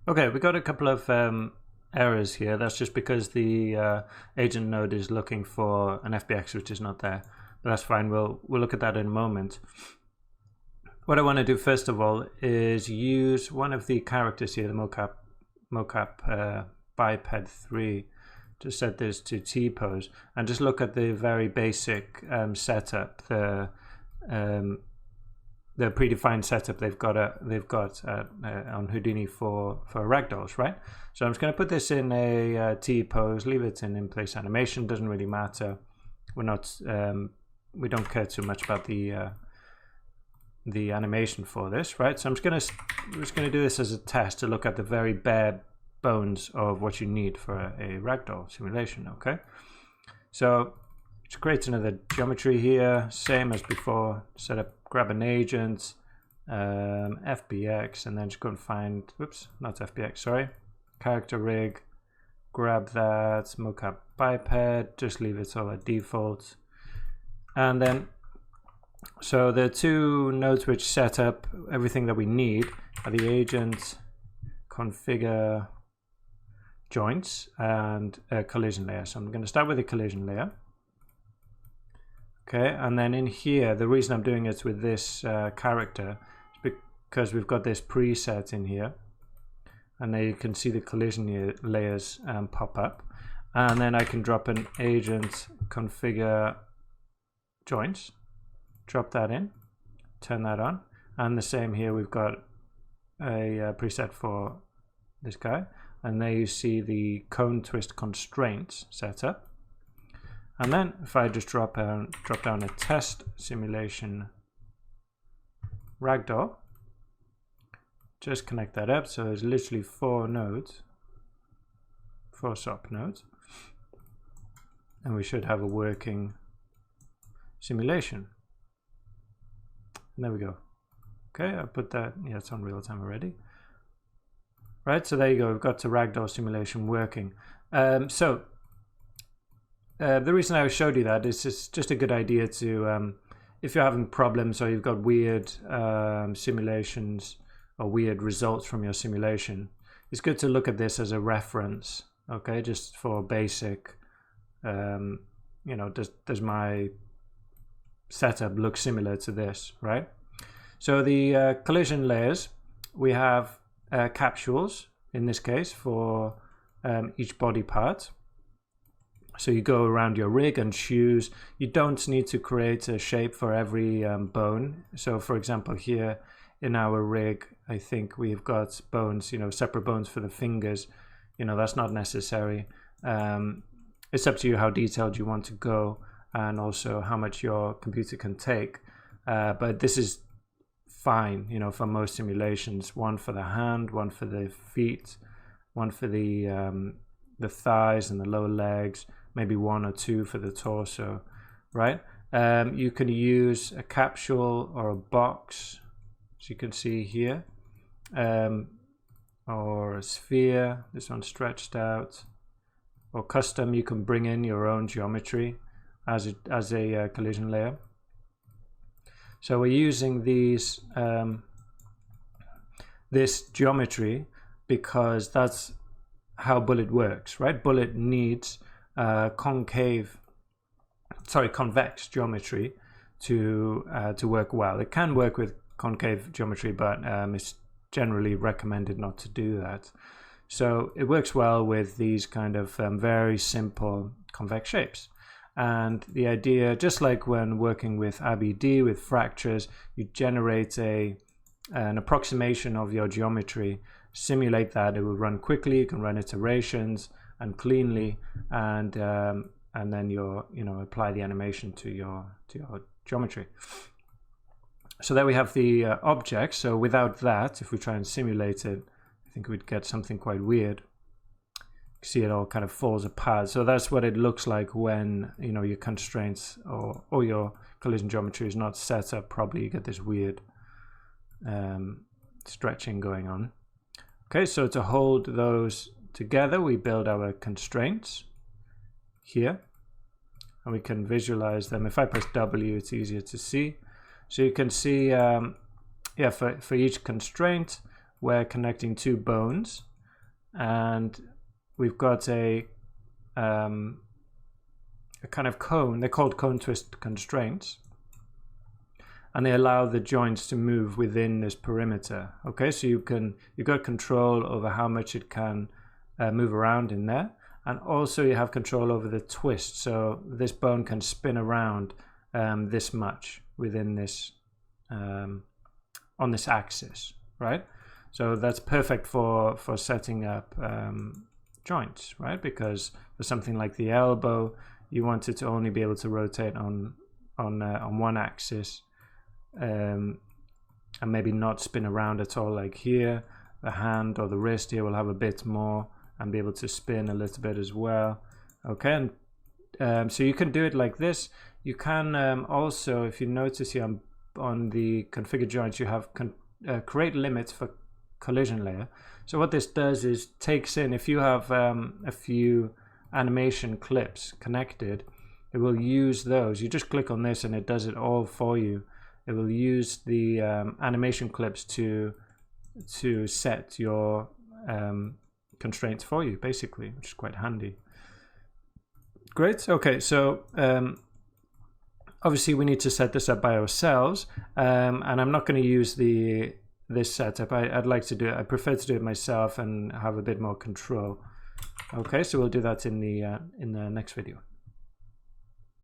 Okay, we got a couple of errors here. That's just because the agent node is looking for an FBX which is not there. But that's fine. We'll look at that in a moment. What I want to do first of all is use one of the characters here, the mocap biped 3, to set this to T-pose, and just look at the very basic setup, the predefined setup they've got on Houdini for ragdolls, right? So I'm just going to put this in a T-pose, leave it in place animation. Doesn't really matter. We're not we don't care too much about the animation for this, right? So I'm just gonna do this as a test to look at the very bare bones of what you need for a ragdoll simulation. Okay, so just create another geometry here, same as before. Set up, grab an agent, FBX, and then just go and find, oops, not FBX, sorry, character rig, grab that mocap biped, just leave it all at default. And then, so the two nodes which set up everything that we need are the agent, configure, joints, and a collision layer. So I'm going to start with the collision layer. Okay, and then in here, the reason I'm doing it with this character is because we've got this preset in here, and there you can see the collision layers pop up. And then I can drop an agent, configure, joints, drop that in, turn that on, and the same here, we've got a preset for this guy, and there you see the cone twist constraints set up. And then if I just drop down a test simulation ragdoll, just connect that up, so there's literally 4 nodes, 4 SOP nodes, and we should have a working simulation. And there we go. Okay, I put that, yeah, it's on real time already. Right, so there you go, we've got the ragdoll simulation working. The reason I showed you that is it's just a good idea to, if you're having problems or you've got weird simulations or weird results from your simulation, it's good to look at this as a reference, okay, just for basic, you know, does my setup look similar to this, right? So the collision layers, we have capsules in this case for each body part. So you go around your rig and choose. You don't need to create a shape for every bone. So for example, here in our rig, I think we've got bones, you know, separate bones for the fingers. You know, that's not necessary. It's up to you how detailed you want to go, and also how much your computer can take. But this is fine, you know, for most simulations. One for the hand, one for the feet, one for the thighs and the lower legs, maybe 1 or 2 for the torso, right? You can use a capsule or a box, as you can see here, or a sphere, this one's stretched out, or custom. You can bring in your own geometry as a collision layer. So we're using these this geometry because that's how Bullet works, right? Bullet needs convex geometry to work well. It can work with concave geometry, but it's generally recommended not to do that. So it works well with these kind of very simple convex shapes. And the idea, just like when working with ABD, with fractures, you generate an approximation of your geometry, simulate that. It will run quickly. You can run iterations and cleanly, and then apply the animation to your geometry. So there we have the object. So without that, if we try and simulate it, I think we'd get something quite weird. You see it all kind of falls apart. So that's what it looks like when, you know, your constraints or your collision geometry is not set up properly. You get this weird stretching going on. Okay, so to hold those together, we build our constraints here, and we can visualize them. If I press W, it's easier to see. So you can see, for each constraint, we're connecting 2 bones, and we've got a kind of cone. They're called cone twist constraints, and they allow the joints to move within this perimeter. Okay, so you've got control over how much it can move around in there, and also you have control over the twist. So this bone can spin around this much within this on this axis, right? So that's perfect for setting up joints, right? Because for something like the elbow, you want it to only be able to rotate on one axis, and maybe not spin around at all. Like here, the hand or the wrist here will have a bit more and be able to spin a little bit as well. Okay, and so you can do it like this. You can also, if you notice here on the configure joints, you have create limits for collision layer. So what this does is takes in, if you have a few animation clips connected, it will use those. You just click on this and it does it all for you. It will use the animation clips to set your constraints for you, basically, which is quite handy. Great. Okay, so obviously we need to set this up by ourselves, and I'm not going to use this setup. I'd like to do it. I prefer to do it myself and have a bit more control. Okay, so we'll do that in the next video.